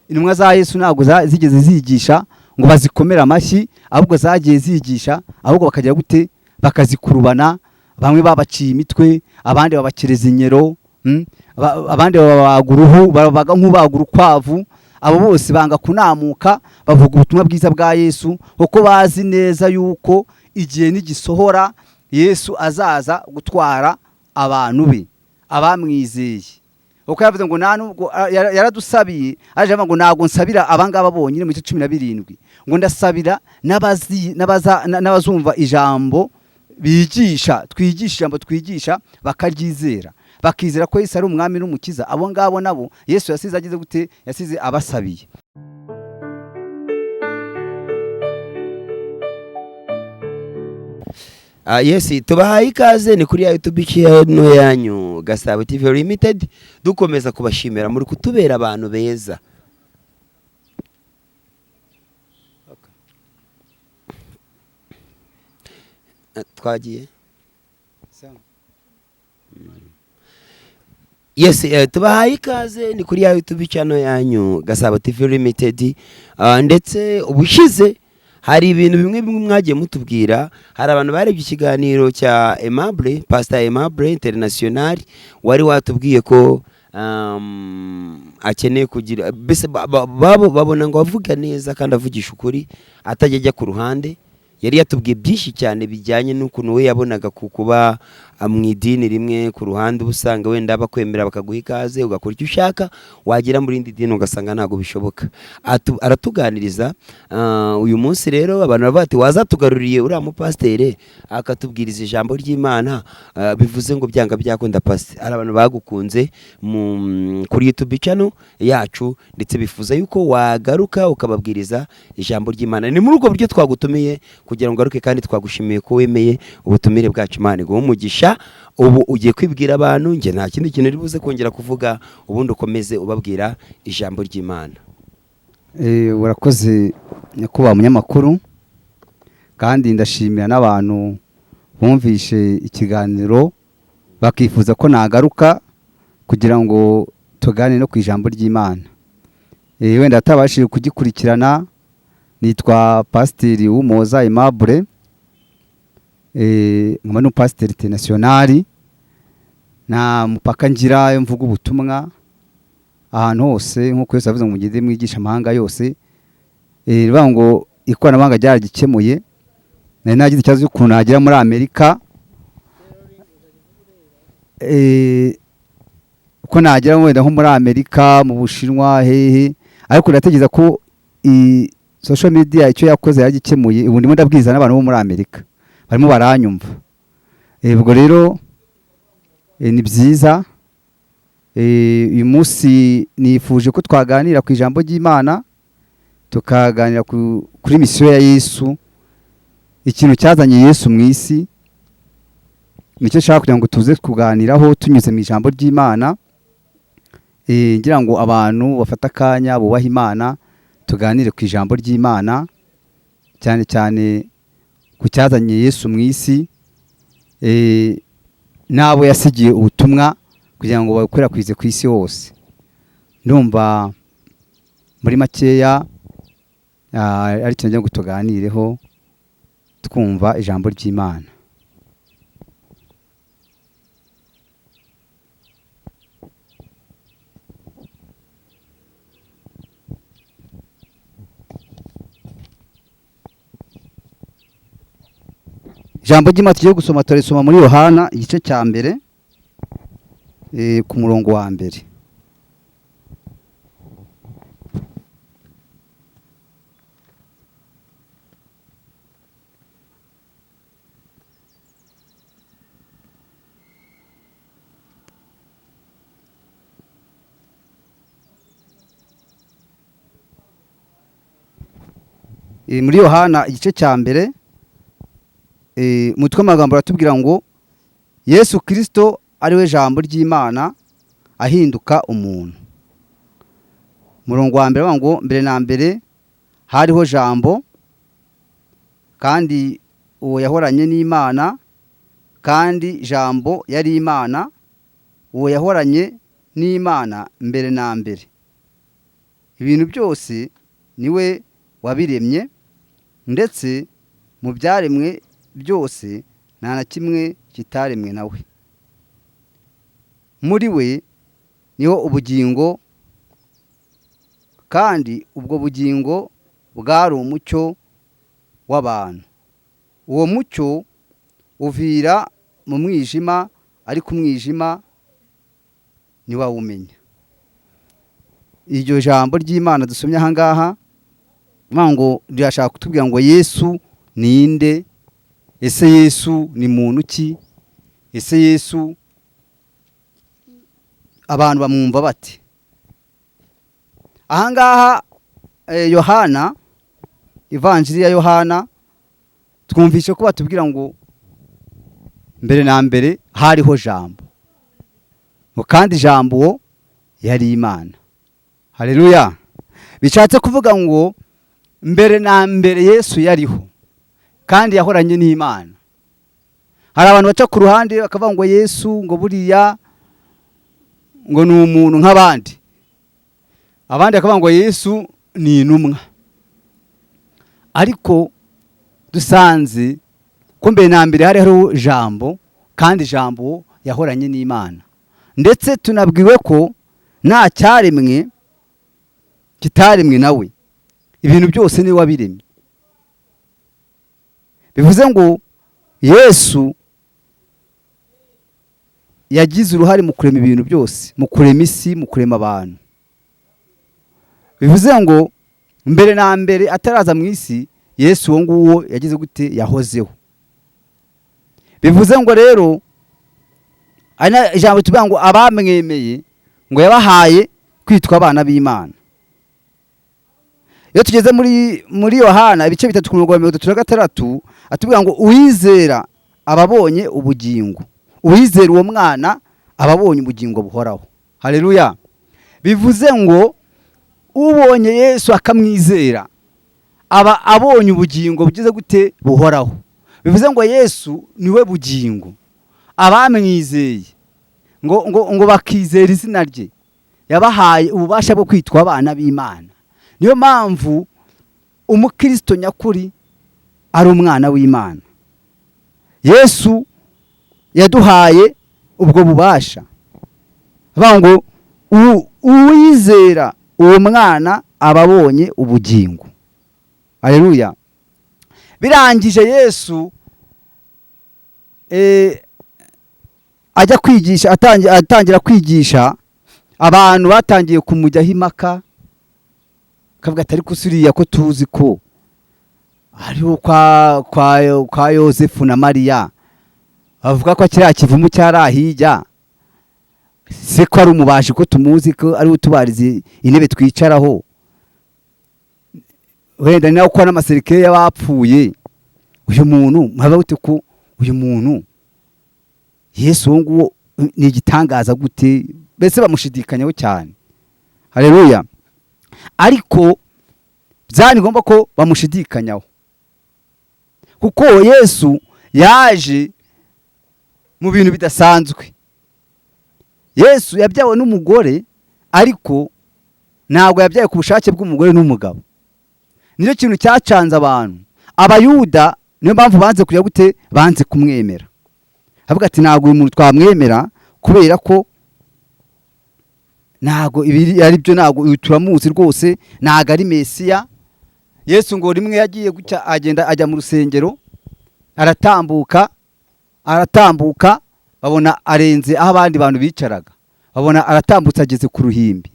intumwa za Yesu ntabwo zigeze zigisha ngo bazikomera amashyi, ahubwo zagiye zigisha, ahubwo bakagira gute bakazikurubana, bamwe babaciye imitwe, abandi babakireza inyero, abandi babaga uruhu, babaga nk'ubaga urukwavu. Abo bose banga kunamuka bavuga ubutumwa bwiza bwa Yesu, kuko bazi neza yuko igihe nigisohora Yesu azaza gutwara abantu be abamwizeye. Uko yavuze ngo nubwo yaradusabiye aje ngo nago nsabira abangaba bonyine mu 17 ngo ndasabira n'abazumva ijambo bigisha, twigisha ijambo twigisha bakaryizera, bakizera ko Yesu ari umwami n'umukiza. Abo ngabo nabo Yesu yasize agize gute, yasize abasabiye. Yes, tubahaye ikaze ni kuri YouTube channel yanyu Gasabo TV Limited, dukomeza kubashimira muri kutubera abantu beza. Twagiye Yes, tubahaye ikaze ni kuri YouTube channel yanyu Gasabo TV Limited, ndetse ubushize hari ibintu bimwe mwagiye mutubwira. Hari abantu barebye ikiganiro cya Aimable, Pastor Aimable International, wari watubwiye ko akeneye kugira bese babona ngo avuga neza kandi avugisha ukuri atajya ku ruhande. Yari yatubwiye byinshi cyane bijyanye n'ukuntu we yabonaga kuba amwidini rimwe ku ruhande ubusanga wenda bakwemera bakaguha ikaze ugakora icyo ushaka, wagira muri indi dini ugasanga ntago bishoboka. Aratuganiriza uyu munsi rero abantu bavuga ati wazatugaruriye uriya mupastere akatubwiriza ijambo ry'Imana, bivuze ngo byanga byakunda pastor. Ari abantu bagukunze kuri YouTube channel yacu, ndetse bifuza yuko wagaruka ukababwiriza ijambo ry'Imana. Ni muri ubwo buryo twagutumiye kugira ngo garuke, kandi twagushimiye ko wemeye ubutumire bwacu. Imana iguhe umugisha. Ubu ugiye kwibwira abantu, nge nta kindi kintu ribuze kongera kuvuga, ubundi ukomeze ubabwira ijambo ry'Imana. Urakoze nyakubahwa munyamakuru, kandi ndashimira n'abantu bumvishe ikiganiro bakifuza ko nagaruka kugira ngo tugane no ku ijambo ry'Imana. Wenda atabashije kugikurikirana, nitwa Pasiteri Umoza Aimable, nkaba n'Umupasiteri International, nta mupaka ngira mvuga ubutumwa ahantu hose nk'uko Yesu avuze ngo mugende mwigisha amahanga yose. Rivuga ngo ikoranabuhanga ryaragikemuye. Nari nagize ikibazo cy'ukuntu nagera muri Amerika, uko nagera wenda nko muri Amerika, mu Bushinwa, hehe, ariko ndatekereza ko social media icyo yakoze yaragikemuye. Ubu ndimo ndabwiza n'abantu bo muri Amerika barimo baranyumva. Ubwo rero ni byiza. Uyu munsi nifuje ko twaganira ku ijambo ry'Imana, tukaganira kuri misiyo ya Yesu, ikintu cyazanye Yesu mu isi. Nicyo nshaka kugira ngo tuze kuganiraho tunyuze mu ijambo ry'Imana, ngira ngo abantu bafata akanya bubaha Imana, tuganire ku ijambo ry'Imana, cyane cyane ku cyazanye Yesu mu isi, nabo yasigiye ubutumwa kugira ngo babukwirakwize ku isi hose. Ndumva muri makeya ari cyo ngira ngo tuganireho twumva ijambo ry'Imana. Ijambo ry'Imana tugiye gusoma, turisoma muri Yohana igice cya mbere, ku murongo wa mbere. Muri Yohana igice cya mbere, umutwe w'amagambo aratubwira ngo Yesu Kristo ari we jambo ry'Imana ahinduka umuntu. Murongo wa mbere bavuga ngo mbere na mbere hariho jambo, kandi uwo yahoranye n'Imana, kandi jambo yari Imana. Uwo yahoranye n'Imana mbere na mbere. ibintu byose niwe wabiremye, ndetse mu byaremwe byose nta na kimwe kitaremwe nawe. Muri we niho ubugingo, kandi ubwo bugingo bwari umucyo w'abantu. Uwo mucyo uvira mu mwijima, ariko umwijima ntiwawumenya. Iryo jambo ry'Imana dusomye aha ngaha ngo rirashaka kutubwira ngo Yesu ninde? Ese Yesu ni muntu ki? Ese Yesu abantu bamwumva bate? Aha ngaha Yohana, ivanjiri ya Yohana, twumvishe ko batubwira ngo mbere na mbere hariho jambo, kandi jambo yari Imana. Haleluya. Bishatse kuvuga ngo mbere na mbere Yesu yariho kandi yahoranye n'Imana. Hari abantu baca ku ruhande bakavuga ngo Yesu ngo buriya ngo ni umuntu nk'abandi, abandi bakavuga ngo Yesu ni intumwa. Ariko dusanze ko mbere na mbere hariho jambo, kandi jambo yahoranye n'Imana, ndetse tunabwiwe ko nta cyaremwe kitaremwe nawe. Ibintu byose niwe wabiremye. Bivuze ngo Yesu yagize uruhare mu kurema ibintu byose, mu kurema isi, mu kurema abantu. Bivuze ngo mbere na mbere ataraza mu isi, Yesu uwo nguwo yagize gute? Yahozeho. Bivuze ngo rero ijambo tuvuga ngo abamwemeye ngo yabahaye kwitwa abana b'Imana. Iyo tugeze muri Yohana ibice 3:36 atubwira ngo uwizera ababonye ubugingo, uwizera uwo mwana ababonye ubugingo buhoraho. Haleluya. Bivuze ngo ubonye Yesu akamwizera aba abonye ubugingo bugize gute? Buhoraho. Bivuze ngo Yesu niwe bugingo. Abamwizeye ngo bakizera izina rye, yabahaye ububasha bwo kwitwa abana b'Imana. Niyo mpamvu umukristo nyakuri ari umwana w'Imana. Yesu yaduhaye ubwo bubasha. Bavuga ngo uwizera uwo mwana ababonye ubugingo. Haleluya. Birangije Yesu ajya kwigisha, atangira kwigisha, abantu batangiye kumujyaho impaka, kavuga atari kusuriya ko tuzi ko ariho kwa Yosefu na Mariya, avuga ko kiriya kivumu cyarahijya, se ko ari umubaji ko tumuzi ko ari utubarize intebe twicaraho, wenda naho ko n'amaserikare y'abapfuye. Uyu muntu mwaba gute ko uyu muntu Yesu uwo nguwo ni igitangaza gute? Bese bamushidikanyaho cyane. Haleluya. Ariko byani ngomba ko bamushidikanyaho, kuko Yesu yaje mu bintu bidasanzwe. Yesu yabyawe n'umugore, ariko ntabwo yabyaye ku bushake bw'umugore n'umugabo. Niyo kintu cyacanze abantu. Abayuda niyo mpamvu banze kujya gute? Banze kumwemera. Avuga ati ntabwo uyu muntu twamwemera kubera ko ntabwo ibiri ari byo, ntabwo turamuzi rwose, ntabwo ari Mesiya. Yesu ngo rimwe yagiye gucya agenda ajya mu rusengero, aratambuka babona arenze aho abandi bantu bicaraga, babona aratambutse ageze ku ruhimbi,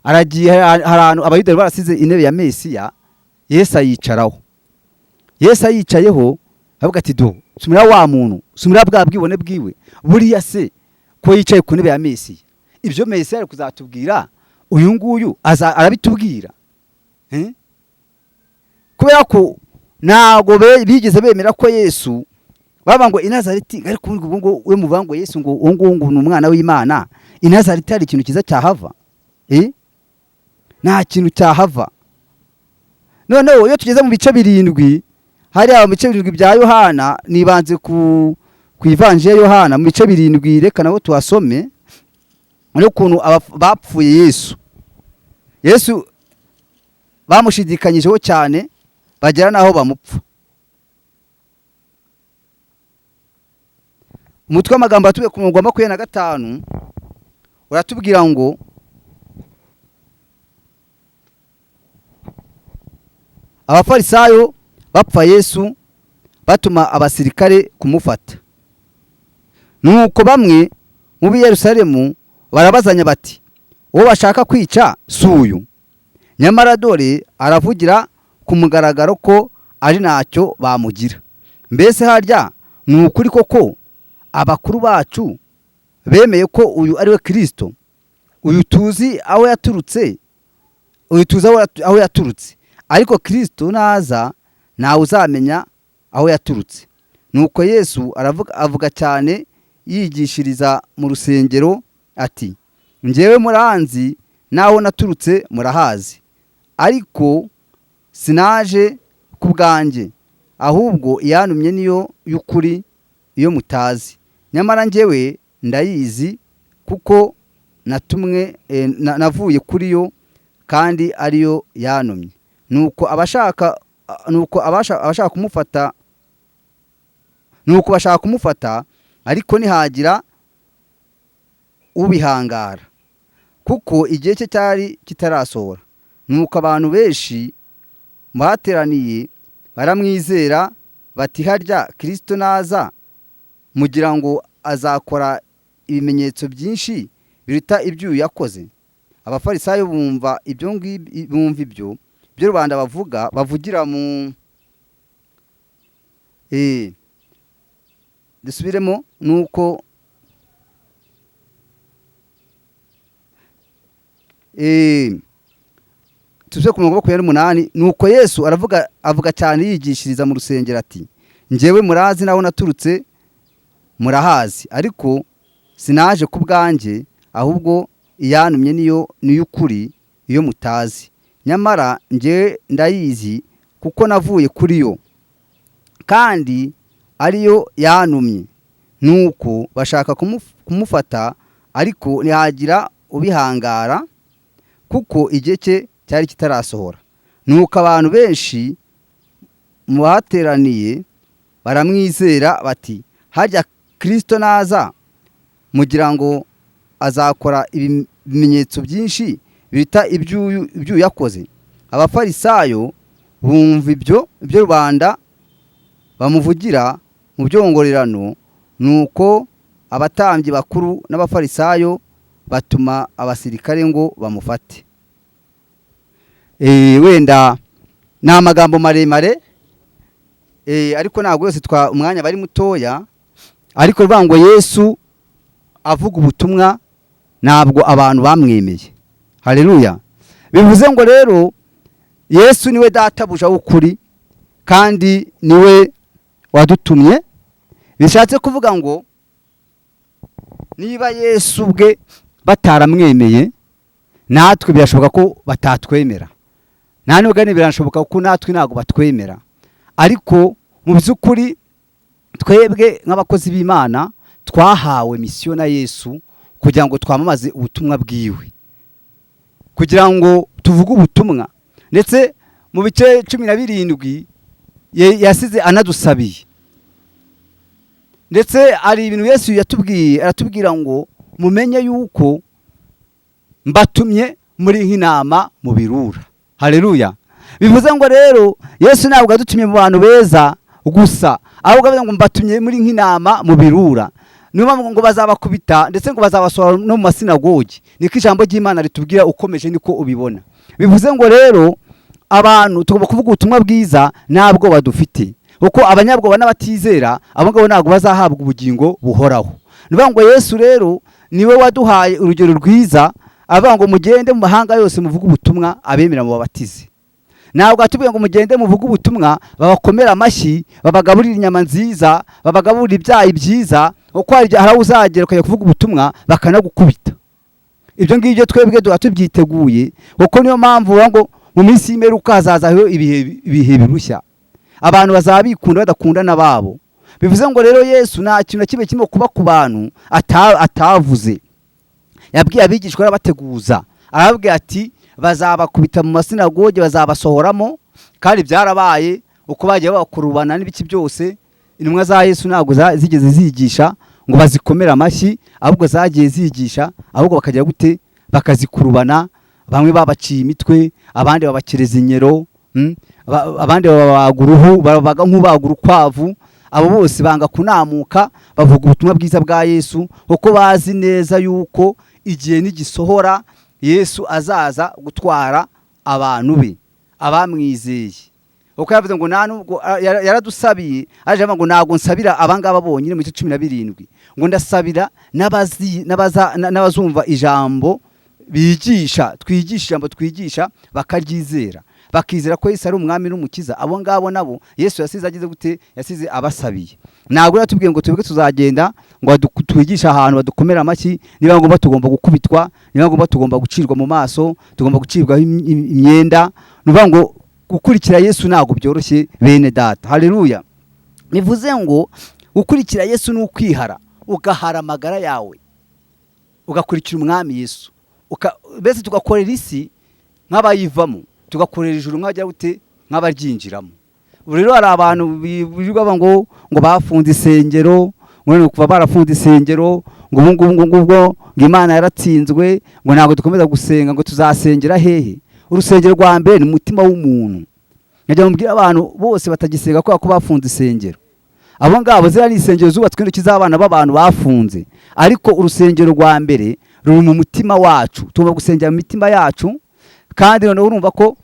aragiye ahantu abayuda barasize intebe ya Mesiya, Yesu ayicaraho. Yesu ayicayeho avuga ati do sumira wa muntu, sumira bwa bwibone bwiwe, buriya se ko yicaye ku ntebe ya Mesiya, ibyo Mesiya ari kuzatubwira uyu nguyu arabitubwira. Kubera ko ntabwo bigeze bemera ko Yesu baba ngo Inazareti, ariko ngo we muvuga ngo Yesu ngo uwo nguwo ni umwana w'Imana, Inazareti ari ikintu kiza cyahava? Nta kintu cyahava. Noneho iyo tugeze mu bice 7, hari mu bice 7 bya Yohana, nibanze ku ivanjiri ya Yohana mu bice 7, reka nabo tuhasome n'ukuntu bapfuye Yesu bamushidikanyijeho cyane bagera naho bamupfa. Umutwe w'amagambo atuye ku murongo wa 25 uratubwira ngo abafarisayo bapfa Yesu batuma abasirikare kumufata. Nuko bamwe mu Yerusalemu barabazanya bati, uwo bashaka kwica suyu, nyamara dore aravugira ku mugaragaro ko ari ntacyo bamugira. Mbese harya ni ukuri koko abakuru bacu bemeye ko uyu ari we Kristo? Uyu tuzi aho yaturutse, ariko Kristo naza ntawe uzamenya aho yaturutse. Nuko Yesu avuga cyane yigishiriza mu rusengero ati, njyewe muranzi naho naturutse murahazi, ariko sinaje ku bwanjye, ahubwo iyantumye niyo y'ukuri iyo mutazi. Nyamara njyewe ndayizi kuko navuye kuri yo kandi ariyo yantumye. Nuko bashaka kumufata ariko ntihagira ubihangara, kuko igihe cye cyari kitarasohora. Nuko abantu benshi bateraniye baramwizera bati, harya Kristo naza mugira ngo azakora ibimenyetso byinshi biruta ibyo yakoze? Abafarisayo bumva ibyo rubanda bavugira mu dusubiremo. Nuko tuze ku murongo wa 28. Nuko Yesu avuga cyane yigishiriza mu rusengero ati, njyewe murazi naho naturutse murahazi, ariko sinaje ku bwanjye, ahubwo iyantumye niyo y'ukuri iyo mutazi. Nyamara njye ndayizi kuko navuye kuri yo kandi ariyo yantumye. Nuko bashaka kumufata ariko ntihagira ubihangara, kuko igihe cye cyari kitarasohora. Nuko abantu benshi mu bateraniye baramwizera bati, harya Kristo naza mugira ngo azakora ibimenyetso byinshi biruta ibyo yakoze? Abafarisayo bumva ibyo rubanda bamuvugira mu byongorerano. Nuko abatambyi bakuru n'abafarisayo batuma abasirikare ngo bamufate. Wenda ni amagambo maremare, ariko ntabwo yose umwanya bari mutoya, ariko ruvuga ngo Yesu avuga ubutumwa ntabwo abantu bamwemeye. Haleluya. Bivuze ngo rero Yesu niwe databuja w'ukuri kandi niwe wadutumye. Bishatse kuvuga ngo niba Yesu ubwe bataramwemeye, natwe birashoboka ko batatwemera. Nta nubwo birashoboka ko natwe ntago batwemera. Ariko mu by'ukuri twebwe nk'abakozi b'Imana twahawe misiyo na Yesu kugira ngo twamamaze ubutumwa bwiwe, kugira ngo tuvuge ubutumwa. Ndetse mu bice 17 yasize anadusabiye. Ndetse ari ibintu Yesu yatubwiye, aratubwira ngo mumenye yuko mbatumye muri nk'inama mu birura. Haleluya. Bivuze ngo rero Yesu ntabwo adutumye mu bantu beza gusa, ahubwo avuga ngo mbatumye muri nk'inama mu birura. Niba ngo bazabakubita ndetse ngo bazabasora no mu masinagogi. Niko ijambo ry'Imana ritubwira, ukomeje niko ubibona. Bivuze ngo rero abantu tugomba kuvuga ubutumwa bwiza ntabwo badufite, kuko abanyabwoba n'abatizera abo ngabo ntabwo bazahabwa ubugingo buhoraho. Niba ngo Yesu rero niwe waduhaye urugero rwiza, avuga ngo mugende mu mahanga yose muvuge ubutumwa, abemera mu babatize. Ntabwo atubwiye ngo mugende muvuge ubutumwa babakomera amashyi, babagaburira inyama nziza, babagaburira ibyayi byiza, uko hari uzagera ukajya kuvuga ubutumwa bakanagukubita. Ibyo ngibyo twebwe tubyiteguye, kuko niyo mpamvu ngo mu minsi y'imperuka hazazaho ibihe birushya. Abantu bazabikunda badakunda nababo. Bivuze ngo rero Yesu nta kintu kimwe kirimo kuba ku bantu atavuze. Yabwiye abigishwa arabateguza, arababwira ati bazabakubita mu masinagoge, bazabasohoramo. Kandi byarabaye uko bagiye bakurubana n'ibiki byose. Intumwa za Yesu ntabwo zigeze zigisha ngo bazikomera amashyi, ahubwo zagiye zigisha, ahubwo bakajya gute, bakazikurubana. Bamwe babaciye imitwe, abandi babakireza inyero, abandi babaga uruhu, babaga nk'ubaga urukwavu. Abo bose banga kunamuka bavuga ubutumwa bwiza bwa Yesu, kuko bazi neza yuko igihe nigisohora Yesu azaza gutwara abantu be, abamwizeye. Uko yavuze ngo nubwo yaradusabiye, aje ngo ntago nsabira abangaba bonyine mu 17 ngo ndasabira n'abazumva ijambo bigisha, twigisha ijambo twigisha bakaryizera, bakizera ko Yesu ari umwami n'umukiza. Abo ngabo nabo Yesu yasize agize gute, yasize abasabiye. Ntabwo yatubwiye ngo twebwe tuzagenda ngo twigisha ahantu badukomera amashyi, niba ngo batugomba gukubitwa, niba ngo batugomba gucirwa mu maso, tugomba gucirwa imyenda. Nuvuga ngo gukurikira Yesu ntabwo byoroshye bene data. Haleluya. Bivuze ngo gukurikira Yesu ni ukwihara, ugahara amagara yawe, ugakurikira umwami Yesu. Bese tugakorera isi nk'abayivamo, tugakorera ijuru nk'ajya gute, nk'abaryinjiramo. Rero hari abantu birirwa ngo bafunze isengero, ngo kuva barafunze isengero, ngo Imana yaratsinzwe, ngo ntabwo dukomeza gusenga, ngo tuzasengera hehe. Urusengero rwa mbere ni umutima w'umuntu. Njya mubwira abantu bose batagisenga ko bafunze isengero. Abo ngabo zira ni isengero zubatswe n'intoki z'abana b'abantu bafunze, ariko urusengero rwa mbere ruri mu mutima wacu. Tugomba gusengera mu mitima yacu. Kandi noneho urumva ko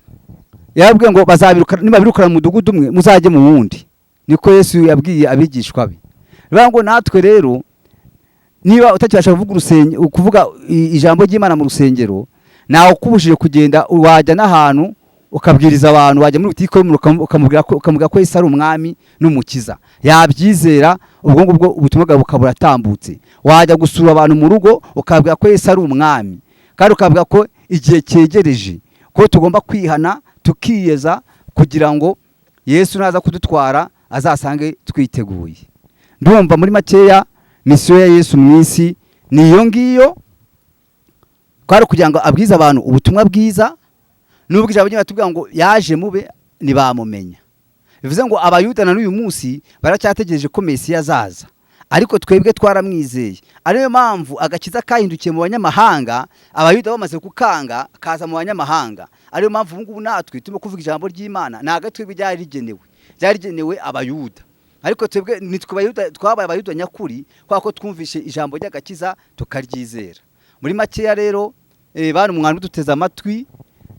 yabwiye ngo bazabirukana, niba birukana mu mudugudu umwe muzajye mu wundi. Niko Yesu yabwiye abigishwa be. Bivuga ngo natwe rero niba utakibasha kuvuga ijambo ry'Imana mu rusengero, nawe ukubujije kugenda wajya n'ahantu ukabwiriza abantu, wajya muri butike ukamubwira ko Yesu ari umwami n'umukiza, yabyizera. Ubwo ngubwo ubutumwa bwawe bukabura tambutse. Wajya gusura abantu mu rugo ukabwira ko Yesu ari umwami, kandi ukabwira ko igihe cyegereje, ko tugomba kwihana tukiyeza kugira ngo Yesu naza kudutwara azasange twiteguye. Ndumva muri makeya misiyo ya Yesu mu isi ni iyo ngiyo, kwari kugira ngo abwize abantu ubutumwa bwiza. Nubwo ijambo ry'Imana ngo yaje mube ntibamumenya. Bivuze ngo abayuda na n'uyu munsi baracyategereje ko Mesiya azaza, ariko twebwe twaramwizeye. Ariyo mpamvu agakiza kahindukiye mu banyamahanga, abayuda bamaze kukanga kaza mu banyamahanga. Ariyo mpamvu ubu ngubu natwe turimo kuvuga ijambo ry'Imana, ntago twebwe byari rigenewe abayuda, ariko twebwe nitwe abayuda, twabaye abayuda nyakuri kwako twumvishe ijambo ry'agakiza tukaryizera. Muri makeya rero bana umwana uduteza amatwi,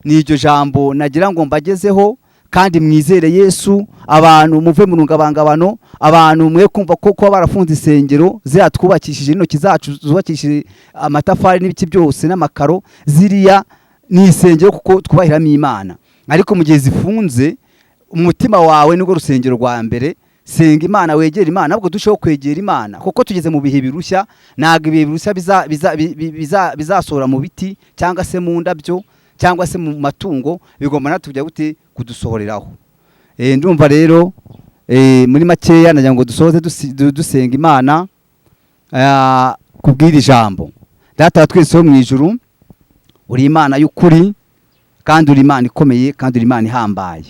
ni iryo jambo nagira ngo mbagezeho. Kandi mwizere Yesu, abantu muve mu rungabangabano, abantu mwe kumva ko barafunze isengero zira twubakishije intoki zacu, zubakishije amatafari n'ibiki byose n'amakaro, ziriya ni isengero kuko twubahiramo Imana. Ariko mu gihe zifunze, umutima wawe nibwo rusengero rwa mbere. Senga Imana, wegera Imana, ahubwo dusheho kwegera Imana, kuko tugeze mu bihe birushya. Ntabwo ibihe birushya bizasohora mu biti cyangwa se mu ndabyo cyangwa se mu matungo, bigomba natujya gute kudusohoreraho. Ndumva rero muri makeya nagira ngo dusoze dusenga Imana kubwira ijambo. Data twese wo mu ijuru, uri Imana y'ukuri, kandi uri Imana ikomeye, kandi uri Imana ihambaye.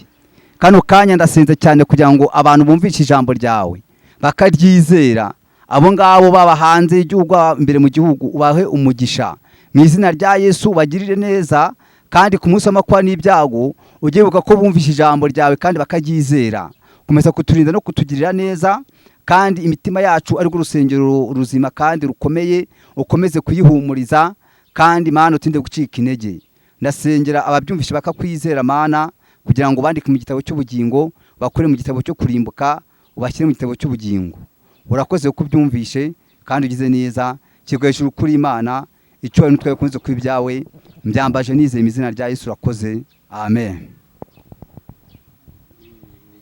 Kano kanya ndasenze cyane kugira ngo abantu bumvishe ijambo ryawe bakaryizera. Abo ngabo baba hanze y'igihugu, imbere mu gihugu, ubahe umugisha mu izina rya Yesu. Bagirire neza, kandi ku munsi w'amakuba n'ibyago ujye wibuka ko bumvishe ijambo ryawe kandi bakaryizera. Komeza kuturinda no kutugirira neza, kandi imitima yacu ari urusengero ruzima kandi rukomeye, ukomeze kuyihumuriza, kandi Mana utinde gucika intege. Ndasengera ababyumvishe bakakwizera Mana, kugira ngo bandike mu gitabo cy'ubugingo, bakure mu gitabo cyo kurimbuka, ubashyire mu gitabo cy'ubugingo. Urakoze kubyumvishe kandi ugize neza. Kigwejuru kuri Imana, icyo n'utwaye kunze kwibyawe, mbyambaje nizeye mu izina rya Yesu. Urakoze. Amen.